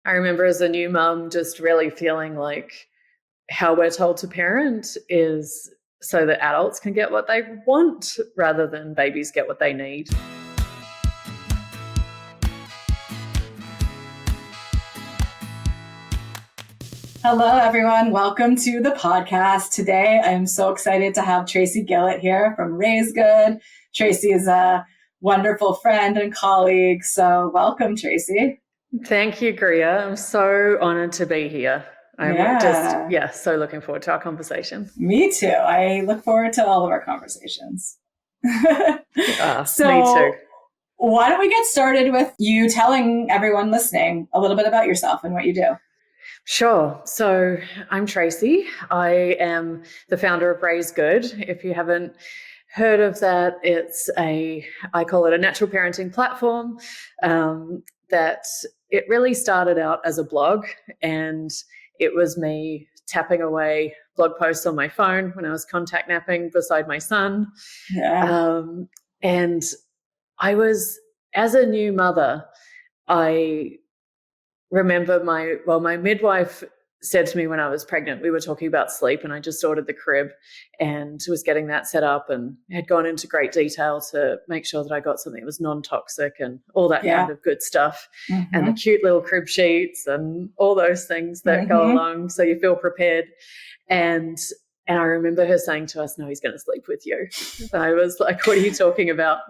I remember as a new mum just really feeling like how we're told to parent is so that adults can get what they want rather than babies get what they need. Hello, everyone. Welcome to the podcast. Today, I'm so excited to have Tracy Gillett here from Raise Good. Tracy is a wonderful friend and colleague. So welcome, Tracy. Thank you, Greer. I'm so honored to be here. I'm so looking forward to our conversation. Me too. I look forward to all of our conversations. Me too. Why don't we get started with you telling everyone listening a little bit about yourself and what you do? Sure. So I'm Tracy. I am the founder of Raise Good. If you haven't heard of that, I call it a natural parenting platform that it really started out as a blog, and it was me tapping away blog posts on my phone when I was contact napping beside my son. Yeah. And I was, as a new mother, I remember my midwife said to me when I was pregnant, we were talking about sleep, and I just ordered the crib and was getting that set up and had gone into great detail to make sure that I got something that was non-toxic and all that kind of good stuff, and the cute little crib sheets and all those things that go along so you feel prepared. And I remember her saying to us, "No, he's going to sleep with you." And I was like, "What are you talking about?"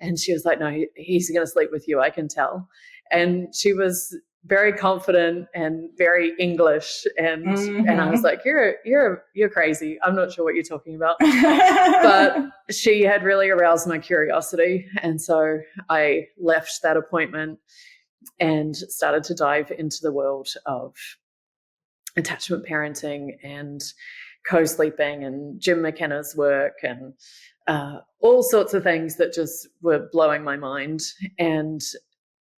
And she was like, "No, he's going to sleep with you. I can tell." And she was very confident and very English, and I was like, you're crazy. I'm not sure what you're talking about. But she had really aroused my curiosity, and so I left that appointment and started to dive into the world of attachment parenting and co-sleeping and Jim McKenna's work and all sorts of things that just were blowing my mind. And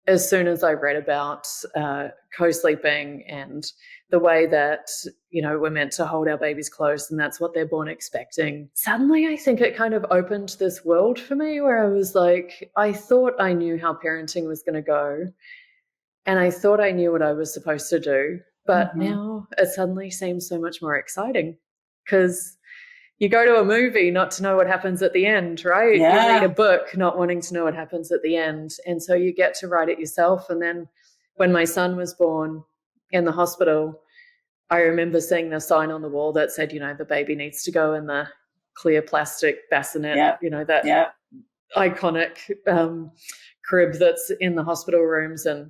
as soon as I read about co-sleeping and the way that, we're meant to hold our babies close and that's what they're born expecting, suddenly I think it kind of opened this world for me where I was like, I thought I knew how parenting was going to go, and I thought I knew what I was supposed to do, but now it suddenly seems so much more exciting because you go to a movie not to know what happens at the end, right? Yeah. You read a book not wanting to know what happens at the end. And so you get to write it yourself. And then when my son was born in the hospital, I remember seeing the sign on the wall that said, the baby needs to go in the clear plastic bassinet, that iconic crib that's in the hospital rooms. And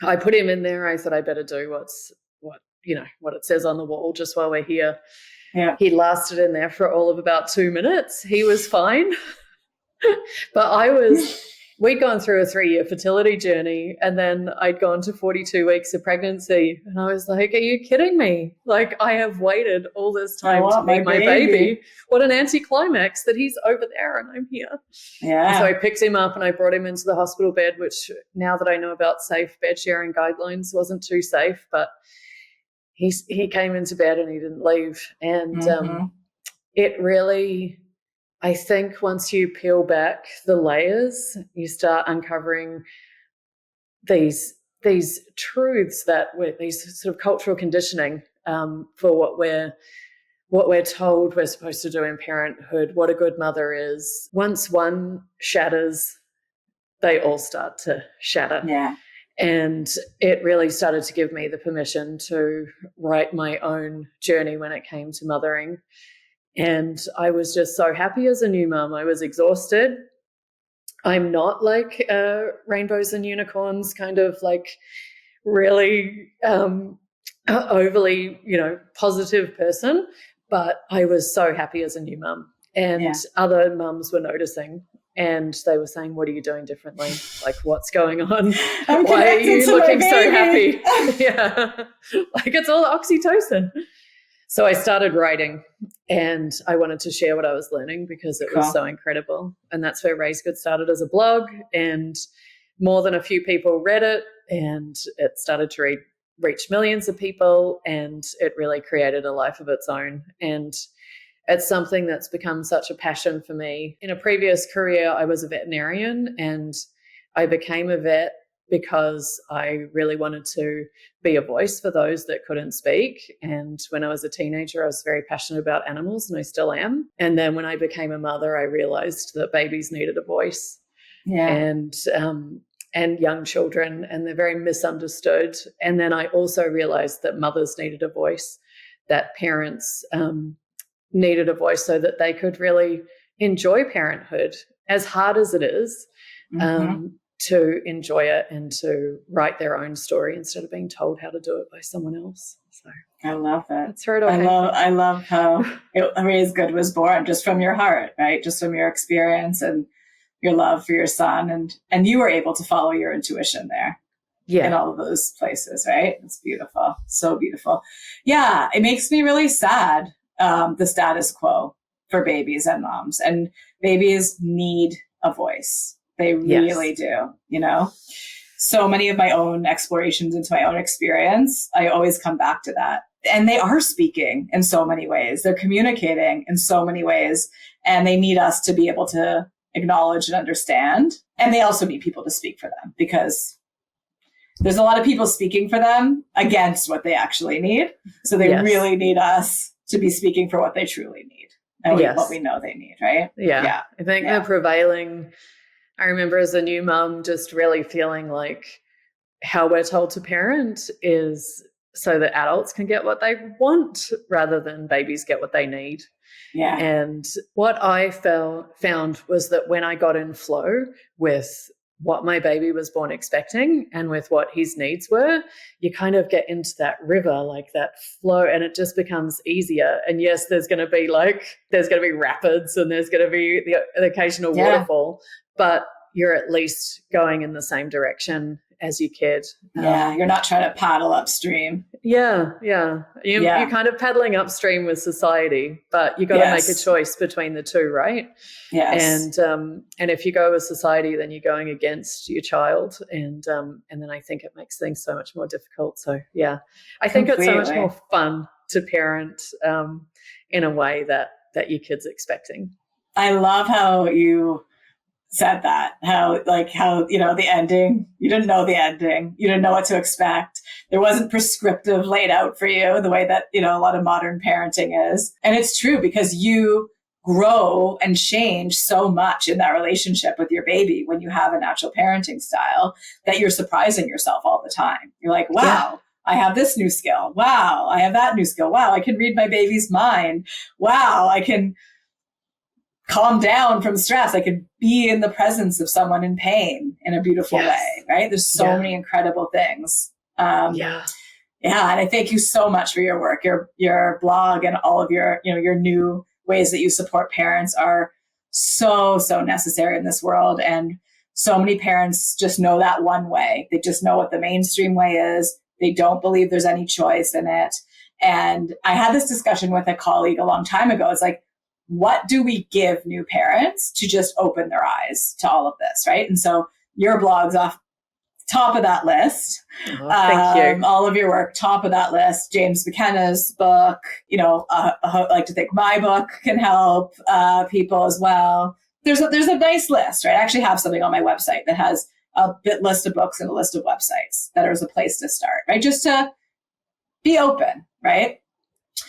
I put him in there. I thought I better do what it says on the wall just while we're here. Yeah. He lasted in there for all of about 2 minutes. He was fine. But we'd gone through a 3-year fertility journey, and then I'd gone to 42 weeks of pregnancy. And I was like, are you kidding me? Like, I have waited all this time to meet my baby. What an anticlimax that he's over there and I'm here. Yeah. And so I picked him up and I brought him into the hospital bed, which now that I know about safe bedsharing guidelines wasn't too safe, but he came into bed and he didn't leave. And it really, I think once you peel back the layers, you start uncovering these truths these sort of cultural conditioning for what we're told we're supposed to do in parenthood, what a good mother is. Once one shatters, they all start to shatter. Yeah. And it really started to give me the permission to write my own journey when it came to mothering. And I was just so happy as a new mum. I was exhausted. I'm not like rainbows and unicorns kind of like really overly, positive person, but I was so happy as a new mum. And other mums were noticing. And they were saying, what are you doing differently? Like, what's going on? Why are you looking so happy? Yeah, like it's all oxytocin. So I started writing, and I wanted to share what I was learning because it was so incredible. And that's where Raise Good started, as a blog, and more than a few people read it, and it started to reach millions of people, and it really created a life of its own. And it's something that's become such a passion for me. In a previous career, I was a veterinarian, and I became a vet because I really wanted to be a voice for those that couldn't speak. And when I was a teenager, I was very passionate about animals, and I still am. And then when I became a mother, I realized that babies needed a voice. And young children, and they're very misunderstood. And then I also realized that mothers needed a voice, that parents needed a voice so that they could really enjoy parenthood, as hard as it is, to enjoy it and to write their own story instead of being told how to do it by someone else. So I love that. That's where it all came from. I love how Raise Good was born just from your heart, right? Just from your experience and your love for your son, and you were able to follow your intuition there. In all of those places, right? It's beautiful. So beautiful. Yeah, it makes me really sad, the status quo for babies and moms. And babies need a voice. They really do, you know? So many of my own explorations into my own experience, I always come back to that. And they are speaking in so many ways. They're communicating in so many ways. And they need us to be able to acknowledge and understand. And they also need people to speak for them, because there's a lot of people speaking for them against what they actually need. So they really need us to be speaking for what they truly need and what we know they need, right? Yeah. I think the prevailing, I remember as a new mum just really feeling like how we're told to parent is so that adults can get what they want rather than babies get what they need. Yeah. And what I found was that when I got in flow with what my baby was born expecting and with what his needs were, you kind of get into that river, like that flow, and it just becomes easier. And yes, there's going to be rapids and there's going to be the occasional waterfall, but you're at least going in the same direction as your kid. You're not trying to paddle upstream. You're kind of paddling upstream with society, but you got to make a choice between the two, right? Yes. And if you go with society, then you're going against your child, and then I think it makes things so much more difficult. So I think it's so much more fun to parent in a way that your kid's expecting. I love how you said that, how the ending, you didn't know the ending, you didn't know what to expect. There wasn't prescriptive laid out for you the way that, a lot of modern parenting is. And it's true, because you grow and change so much in that relationship with your baby when you have a natural parenting style that you're surprising yourself all the time. You're like, wow, I have this new skill. Wow, I have that new skill. Wow, I can read my baby's mind. Wow, I can calm down from stress. I could be in the presence of someone in pain in a beautiful way, right? There's so many incredible things. And I thank you so much for your work. Your blog and all of your new ways that you support parents are so, so necessary in this world. And so many parents just know that one way. They just know what the mainstream way is. They don't believe there's any choice in it. And I had this discussion with a colleague a long time ago. It's like, what do we give new parents to just open their eyes to all of this, right? And so your blog's off top of that list. Thank you. All of your work, top of that list. James McKenna's book, I like to think my book can help people as well. There's a nice list, right? I actually have something on my website that has a list of books and a list of websites that is a place to start, right? Just to be open, right?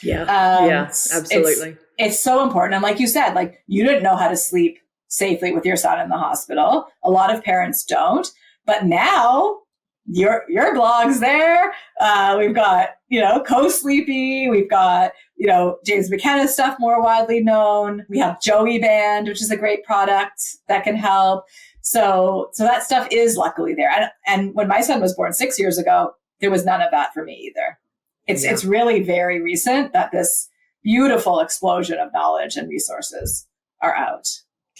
Absolutely. It's so important. And like you said, like you didn't know how to sleep safely with your son in the hospital. A lot of parents don't, but now your blog's there. We've got, Co-Sleepy. We've got, James McKenna's stuff more widely known. We have Joey Band, which is a great product that can help. So that stuff is luckily there. And when my son was born 6 years ago, there was none of that for me either. It's really very recent that this beautiful explosion of knowledge and resources are out.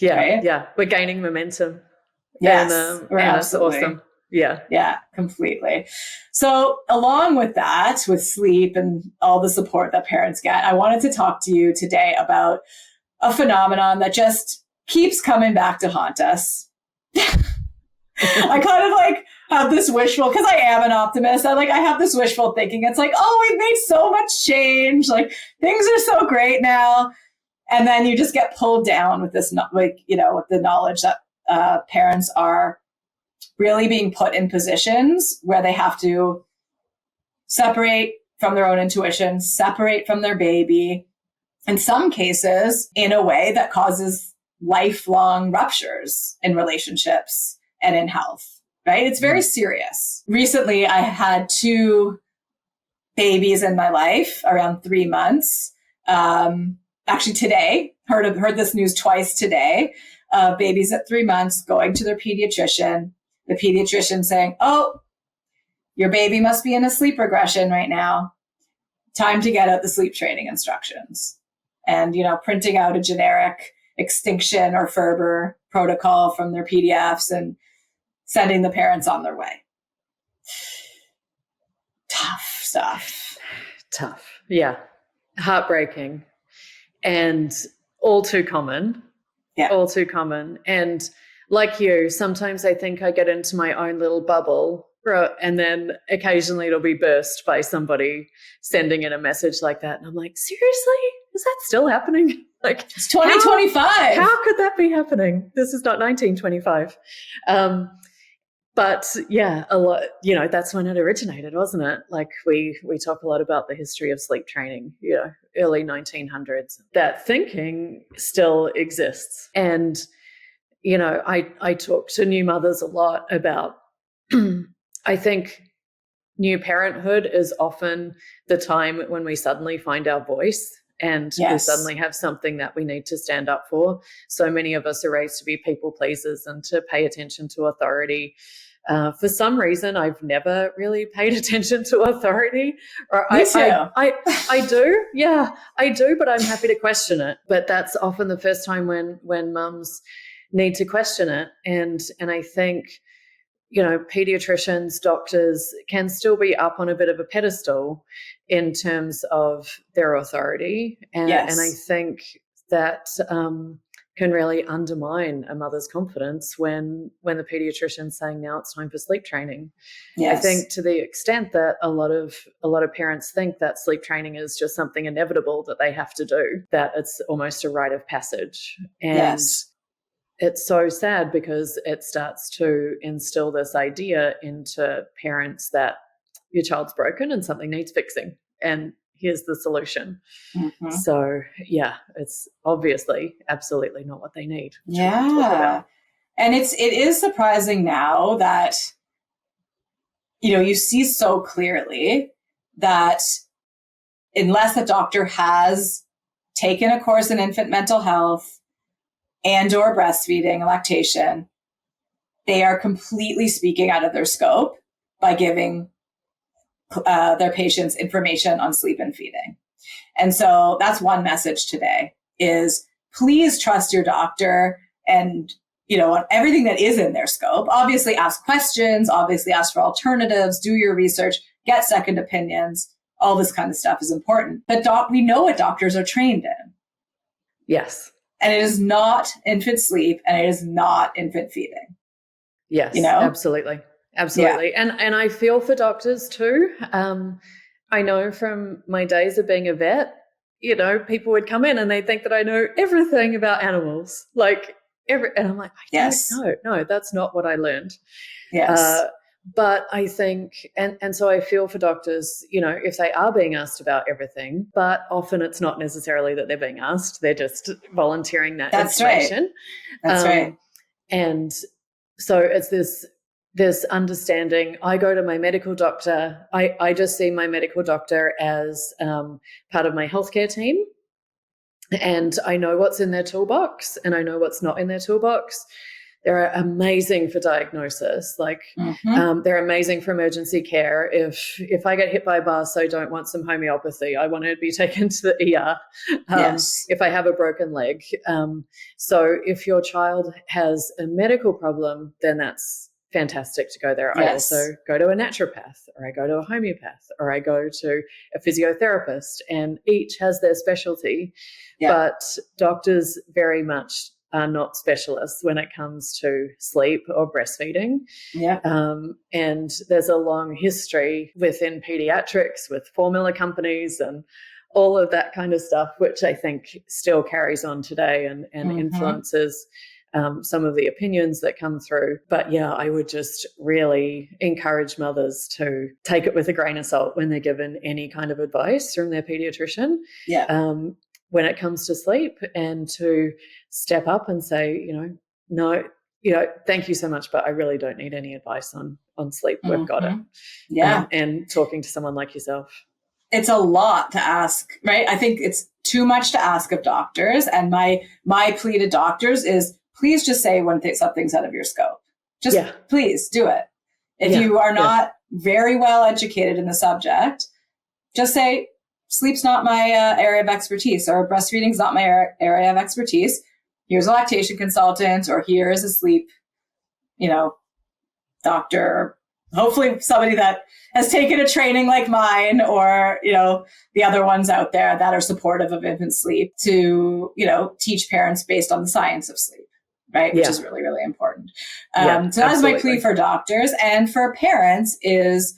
Right? We're gaining momentum. Yes, and it's awesome. Yeah, completely. So along with that, with sleep and all the support that parents get, I wanted to talk to you today about a phenomenon that just keeps coming back to haunt us. I kind of have this wishful, because I am an optimist. I have this wishful thinking. It's like, oh, we've made so much change. Like things are so great now. And then you just get pulled down with this, with the knowledge that parents are really being put in positions where they have to separate from their own intuition, separate from their baby, in some cases, in a way that causes lifelong ruptures in relationships and in health, right? It's very serious. Recently, I had 2 babies in my life around 3 months. Actually, today, heard this news twice today. Babies at 3 months going to their pediatrician, the pediatrician saying, "Oh, your baby must be in a sleep regression right now. Time to get out the sleep training instructions." And, printing out a generic extinction or Ferber protocol from their PDFs and sending the parents on their way. Tough stuff. Tough. Yeah. Heartbreaking. And all too common. Yeah. All too common. And like you, sometimes I think I get into my own little bubble, and then occasionally it'll be burst by somebody sending in a message like that. And I'm like, seriously? Is that still happening? Like, it's 2025. How could that be happening? This is not 1925. But yeah, a lot, that's when it originated, wasn't it? Like we talk a lot about the history of sleep training, early 1900s. That thinking still exists. And, I talk to new mothers a lot about, I think new parenthood is often the time when we suddenly find our voice and we suddenly have something that we need to stand up for. So many of us are raised to be people pleasers and to pay attention to authority. For some reason, I've never really paid attention to authority. Me too. I do. Yeah, I do, but I'm happy to question it. But that's often the first time when mums need to question it. And I think, pediatricians, doctors can still be up on a bit of a pedestal in terms of their authority. And I think that can really undermine a mother's confidence when the pediatrician's saying, now it's time for sleep training. Yes. I think to the extent that a lot of parents think that sleep training is just something inevitable that they have to do, that it's almost a rite of passage. And it's so sad because it starts to instill this idea into parents that your child's broken and something needs fixing. And here's the solution. Mm-hmm. So, it's obviously absolutely not what they need. Yeah. And it is surprising now that, you see so clearly that unless a doctor has taken a course in infant mental health and or breastfeeding, lactation, they are completely speaking out of their scope by giving their patients information on sleep and feeding. And so that's one message today is please trust your doctor and, on everything that is in their scope. Obviously ask questions, obviously ask for alternatives, do your research, get second opinions. All this kind of stuff is important. But we know what doctors are trained in. Yes. And it is not infant sleep and it is not infant feeding. Yes, absolutely. Absolutely. Yeah. And I feel for doctors too. I know from my days of being a vet, people would come in and they think that I know everything about animals. And I'm like, no, that's not what I learned. Yes. But I think, and so I feel for doctors, if they are being asked about everything, but often it's not necessarily that they're being asked, they're just volunteering that information. Right. That's right. And so it's this understanding. I go to my medical doctor. I just see my medical doctor as part of my healthcare team. And I know what's in their toolbox and I know what's not in their toolbox. They're amazing for diagnosis. They're amazing for emergency care. If I get hit by a bus, I don't want some homeopathy. I want to be taken to the ER. If I have a broken leg. So if your child has a medical problem, then that's fantastic to go there. Yes. I also go to a naturopath, or I go to a homeopath, or I go to a physiotherapist, and each has their specialty. Yeah. But doctors very much are not specialists when it comes to sleep or breastfeeding. Yeah. And there's a long history within pediatrics with formula companies and all of that kind of stuff, which I think still carries on today and influences some of the opinions that come through. But yeah, I would just really encourage mothers to take it with a grain of salt when they're given any kind of advice from their pediatrician. When it comes to sleep, and to step up and say, no, thank you so much, but I really don't need any advice on sleep. We've got it. Yeah. And talking to someone like yourself. It's a lot to ask, right? I think it's too much to ask of doctors. And my plea to doctors is, please just say when something's out of your scope. Just please do it. If you are not very well educated in the subject, just say, sleep's not my area of expertise, or breastfeeding's not my area of expertise. Here's a lactation consultant, or here is a sleep, doctor, hopefully somebody that has taken a training like mine, or, the other ones out there that are supportive of infant sleep, to, teach parents based on the science of sleep, right? Which is really, really important. So that's my plea for doctors, and for parents is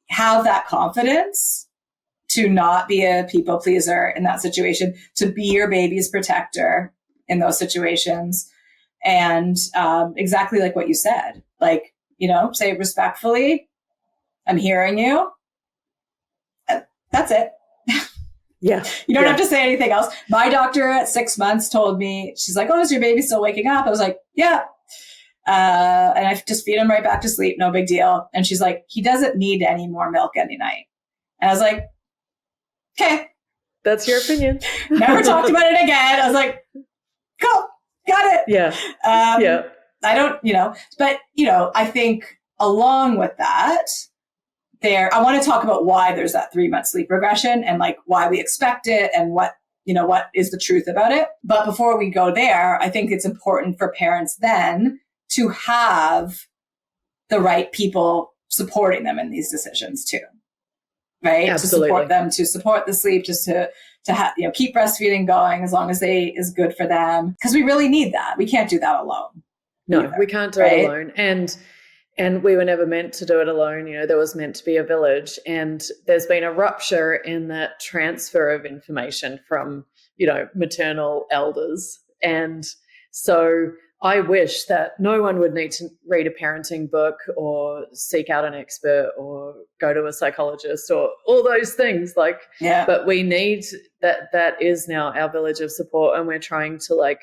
have that confidence to not be a people pleaser in that situation, to be your baby's protector in those situations. And exactly like what you said, say respectfully, I'm hearing you. That's it. Yeah. You don't have to say anything else. My doctor at 6 months told me, she's like, oh, is your baby still waking up? I was like, yeah. And I just feed him right back to sleep. No big deal. And she's like, he doesn't need any more milk any night. And I was like, okay. That's your opinion. Never talked about it again. I was like, cool, got it. Yeah. I don't, but, I think along with that, I want to talk about why there's that 3-month sleep regression, and why we expect it, and what is the truth about it. But before we go there, I think it's important for parents then to have the right people supporting them in these decisions too. Right. Absolutely. To support them, to support the sleep, just to keep breastfeeding going as long as is good for them. Because we really need that. We can't do that alone. No, either, we can't do it alone. And we were never meant to do it alone. There was meant to be a village, and there's been a rupture in that transfer of information from, maternal elders. And so I wish that no one would need to read a parenting book or seek out an expert or go to a psychologist or all those things. But we need that. That is now our village of support, and we're trying to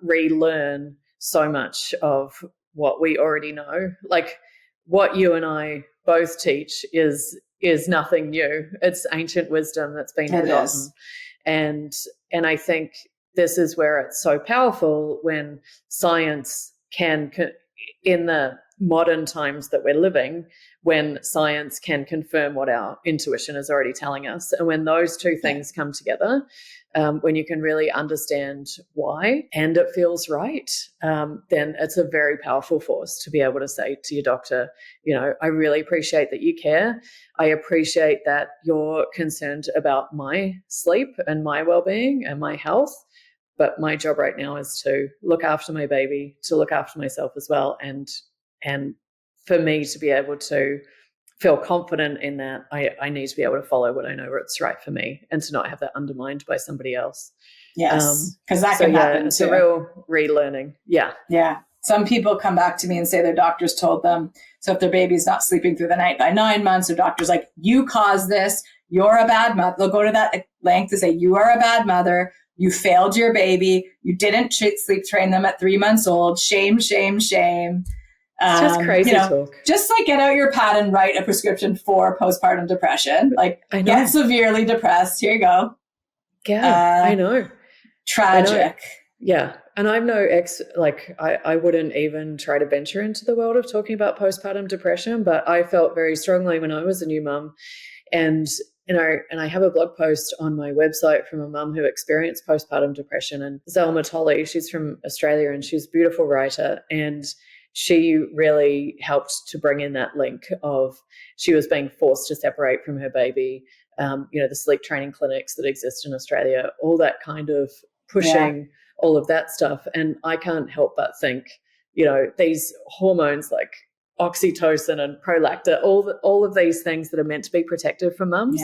relearn so much of what we already know. What you and I both teach is nothing new. It's ancient wisdom that's been forgotten. And I think this is where it's so powerful when science can, in the modern times that we're living, when science can confirm what our intuition is already telling us. And when those two things come together, when you can really understand why and it feels right, then it's a very powerful force to be able to say to your doctor, I really appreciate that you care. I appreciate that you're concerned about my sleep and my well-being and my health. But my job right now is to look after my baby, to look after myself as well. And for me to be able to feel confident in that, I need to be able to follow what I know what's right for me, and to not have that undermined by somebody else. Yes, because that can happen it's too. A real relearning. Yeah. Yeah. Some people come back to me and say their doctors told them, so if their baby's not sleeping through the night by 9 months, their doctor's like, you caused this, you're a bad mother. They'll go to that length to say, you are a bad mother. You failed your baby. You didn't sleep train them at 3 months old. Shame, shame, shame. It's just crazy talk. Just get out your pad and write a prescription for postpartum depression. Get severely depressed. Here you go. Yeah, I know. Tragic. Yeah. And I'm no I wouldn't even try to venture into the world of talking about postpartum depression, but I felt very strongly when I was a new mum, and I have a blog post on my website from a mum who experienced postpartum depression, and Zelma Tolley, she's from Australia and she's a beautiful writer, and she really helped to bring in that link of she was being forced to separate from her baby, the sleep training clinics that exist in Australia, all that kind of pushing all of that stuff. And I can't help but think, these hormones like oxytocin and prolactin, all of these things that are meant to be protective for mums,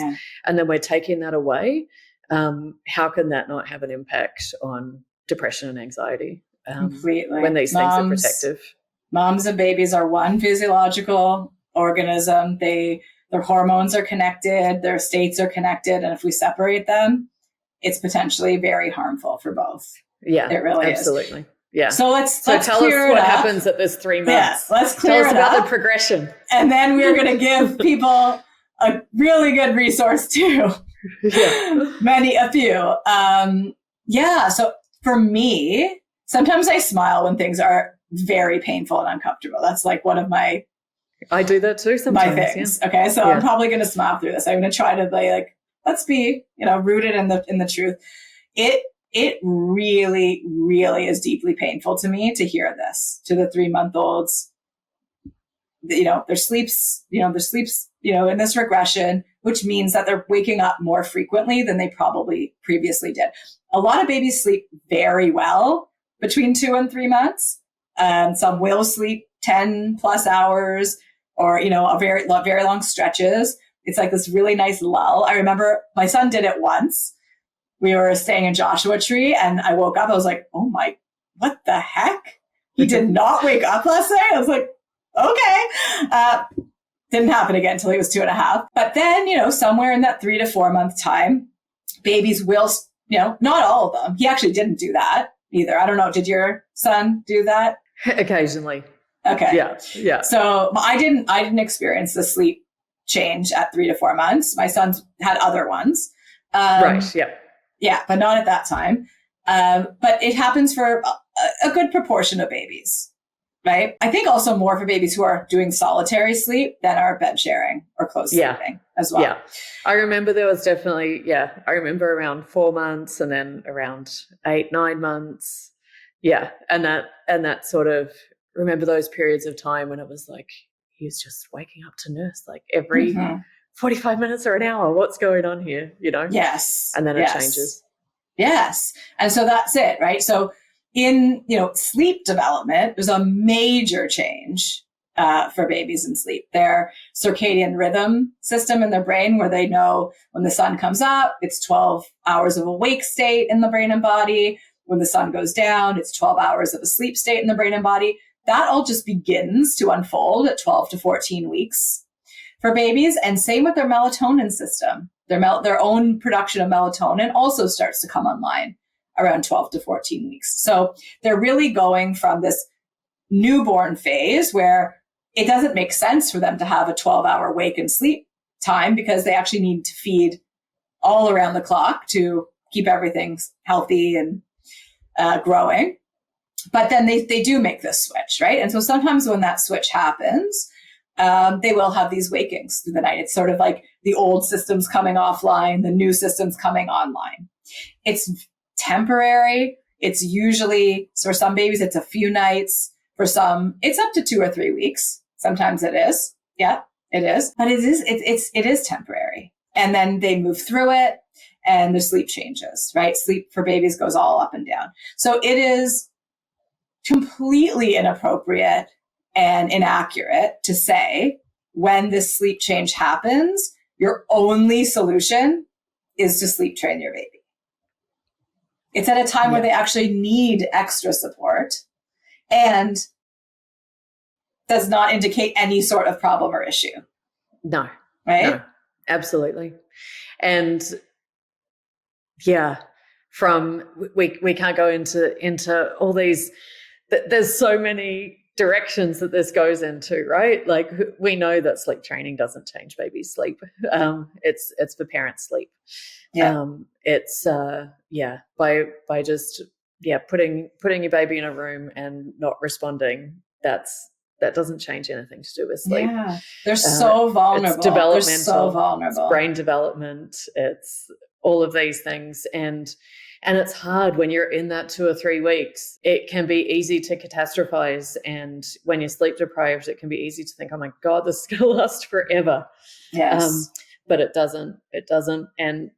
and then we're taking that away. How can that not have an impact on depression and anxiety Completely. when these things are protective. Moms and babies are one physiological organism. Their hormones are connected, their states are connected, and if we separate them, it's potentially very harmful for both. Yeah, it really absolutely. is. Yeah. So let's tell us what up. happens at this 3 months. Yeah, let's clear Tell us it about up. the progression. And then we're going to give people a really good resource too. Yeah. A few. So for me, sometimes I smile when things are very painful and uncomfortable. That's like one of my I do that too sometimes. My things. Yeah. Okay. So I'm probably going to smile through this. I'm going to try to let's be, rooted in the truth. It really, really is deeply painful to me to hear this to the 3-month-olds. Their sleeps in this regression, which means that they're waking up more frequently than they probably previously did. A lot of babies sleep very well between 2 and 3 months. Some will sleep 10 plus hours or, a very, very long stretches. It's like this really nice lull. I remember my son did it once. We were staying in Joshua Tree and I woke up. I was like, oh my, what the heck? He did not wake up last night. I was like, okay. Didn't happen again until he was 2.5. But then, somewhere in that 3 to 4 month time, babies will, not all of them. He actually didn't do that either. I don't know. Did your son do that? Occasionally. Okay. Yeah. So I didn't experience the sleep change at 3 to 4 months. My son's had other ones. Right. Yeah. Yeah, but not at that time. But it happens for a good proportion of babies, right? I think also more for babies who are doing solitary sleep than are bed sharing or close sleeping as well. Yeah. I remember there was definitely, I remember around 4 months and then around 8, 9 months. Yeah. And that sort of, remember those periods of time when it was like, he was just waking up to nurse like every 45 minutes or an hour. What's going on here? Yes. And then it changes. Yes. And so that's it, right? So in, sleep development, there's a major change for babies in sleep. Their circadian rhythm system in their brain, where they know when the sun comes up, it's 12 hours of awake state in the brain and body. When the sun goes down, it's 12 hours of a sleep state in the brain and body. That all just begins to unfold at 12 to 14 weeks for babies. And same with their melatonin system. Their own production of melatonin also starts to come online around 12 to 14 weeks. So they're really going from this newborn phase where it doesn't make sense for them to have a 12-hour wake and sleep time because they actually need to feed all around the clock to keep everything healthy and growing. But then they do make this switch, right? And so sometimes when that switch happens, they will have these wakings through the night. It's sort of like the old systems coming offline, the new systems coming online. It's temporary. It's usually, so for some babies, it's a few nights. For some, it's up to 2 or 3 weeks. Sometimes it is. Yeah, it is. But it is temporary. And then they move through it and the sleep changes, right? Sleep for babies goes all up and down. So it is completely inappropriate and inaccurate to say when this sleep change happens, your only solution is to sleep train your baby. It's at a time where they actually need extra support and does not indicate any sort of problem or issue. No. Right? No, absolutely. And we can't go into all these, there's so many directions that this goes into, right? Like we know that sleep training doesn't change baby's sleep. It's for parent sleep. Yeah. By just putting your baby in a room and not responding, that doesn't change anything to do with sleep. Yeah. They're so vulnerable. It's developmental. They're so vulnerable. It's brain development. It's all of these things. And it's hard when you're in that 2 or 3 weeks. It can be easy to catastrophize. And when you're sleep deprived, it can be easy to think, oh my God, this is going to last forever. Yes. But it doesn't. It doesn't. And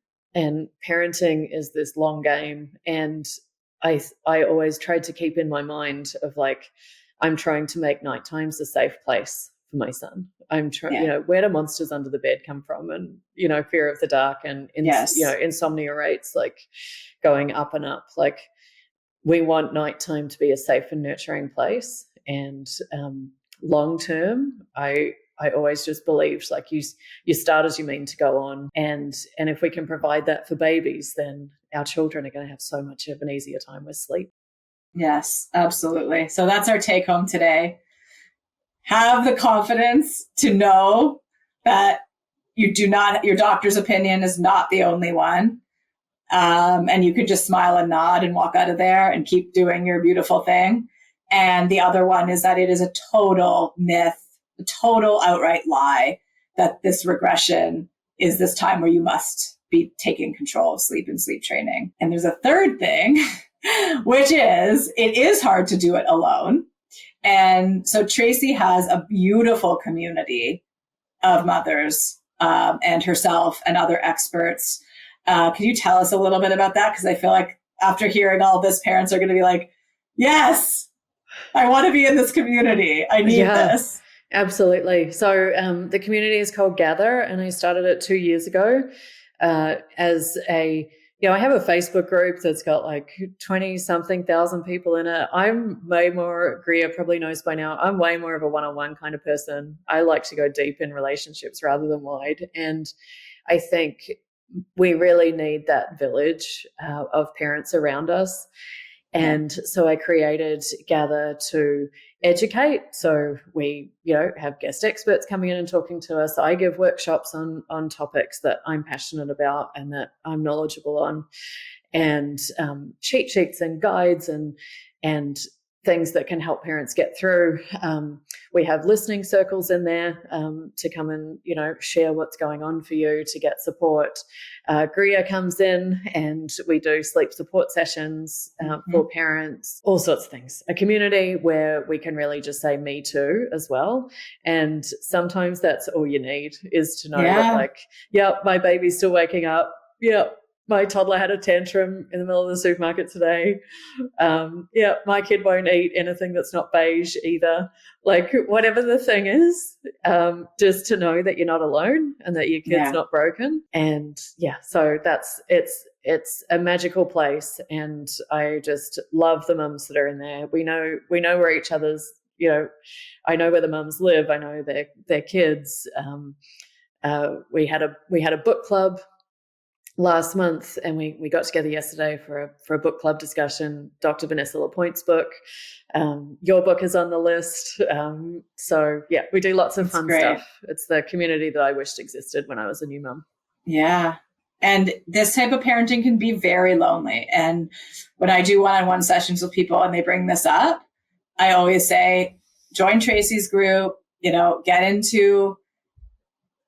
parenting is this long game. And I always tried to keep in my mind of like, I'm trying to make night times a safe place for my son. I'm trying, where do monsters under the bed come from? And, fear of the dark and, insomnia rates like going up and up. Like we want nighttime to be a safe and nurturing place. And long term, I always just believed, like, you start as you mean to go on. And if we can provide that for babies, then our children are going to have so much of an easier time with sleep. Yes, absolutely. So that's our take home today. Have the confidence to know that your doctor's opinion is not the only one. And you could just smile and nod and walk out of there and keep doing your beautiful thing. And the other one is that it is a total myth, a total outright lie, that this regression is this time where you must be taking control of sleep and sleep training. And there's a third thing, which is it is hard to do it alone. And so Tracy has a beautiful community of mothers and herself and other experts. Can you tell us a little bit about that? Because I feel like after hearing all this, parents are going to be like, yes, I want to be in this community. I need this. Absolutely. So the community is called Gather, and I started it 2 years ago as a, I have a Facebook group that's got like 20-something thousand people in it. I'm way more, Greer probably knows by now, I'm way more of a one-on-one kind of person. I like to go deep in relationships rather than wide. And I think we really need that village of parents around us. And so I created Gather to educate. So we, have guest experts coming in and talking to us. I give workshops on topics that I'm passionate about and that I'm knowledgeable on, and cheat sheets and guides and things that can help parents get through. We have listening circles in there to come and, share what's going on for you, to get support. Greer comes in and we do sleep support sessions for parents, all sorts of things. A community where we can really just say me too as well. And sometimes that's all you need, is to know that, like, my baby's still waking up. My toddler had a tantrum in the middle of the supermarket today. My kid won't eat anything that's not beige either. Like, whatever the thing is, just to know that you're not alone and that your kid's not broken. And so it's a magical place. And I just love the mums that are in there. We know where each other's, I know where the mums live. I know their kids. We had a book club last month, and we got together yesterday for a book club discussion. Dr. Vanessa Lapointe's book, your book is on the list. So we do lots of fun stuff. It's the community that I wished existed when I was a new mum. Yeah. And this type of parenting can be very lonely. And when I do one-on-one sessions with people and they bring this up, I always say, join Tracy's group, get into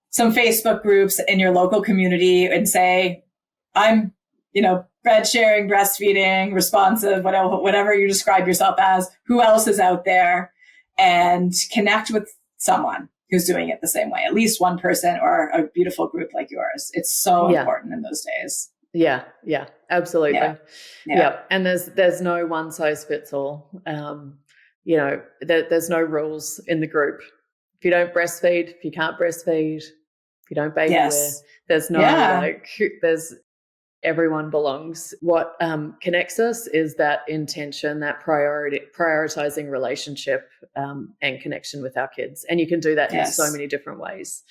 some Facebook groups in your local community and say, I'm, bed sharing, breastfeeding, responsive, whatever you describe yourself as, who else is out there, and connect with someone who's doing it the same way, at least one person or a beautiful group like yours. It's so important in those days. Yeah, absolutely. Yeah. And there's no one size fits all. There's no rules in the group. If you don't breastfeed, if you can't breastfeed, if you don't baby wear, there's no there's everyone belongs. What connects us is that intention, that prioritizing relationship and connection with our kids. And you can do that in so many different ways.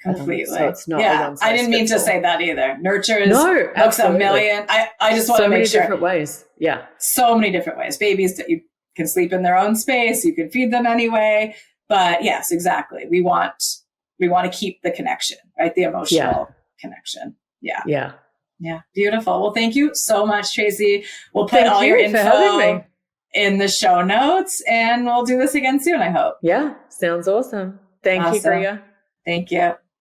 Completely. So it's not a one size I didn't mean to say that either. Nurture looks a million. I just want to make sure. So many different ways. Yeah. So many different ways. Babies that you can sleep in their own space. You can feed them anyway. But yes, exactly. We want to keep the connection, right? The emotional connection. Yeah. Beautiful. Well, thank you so much, Tracy. We'll put all your info in the show notes, and we'll do this again soon, I hope. Yeah. Sounds awesome. Thank you, Greer. Thank you.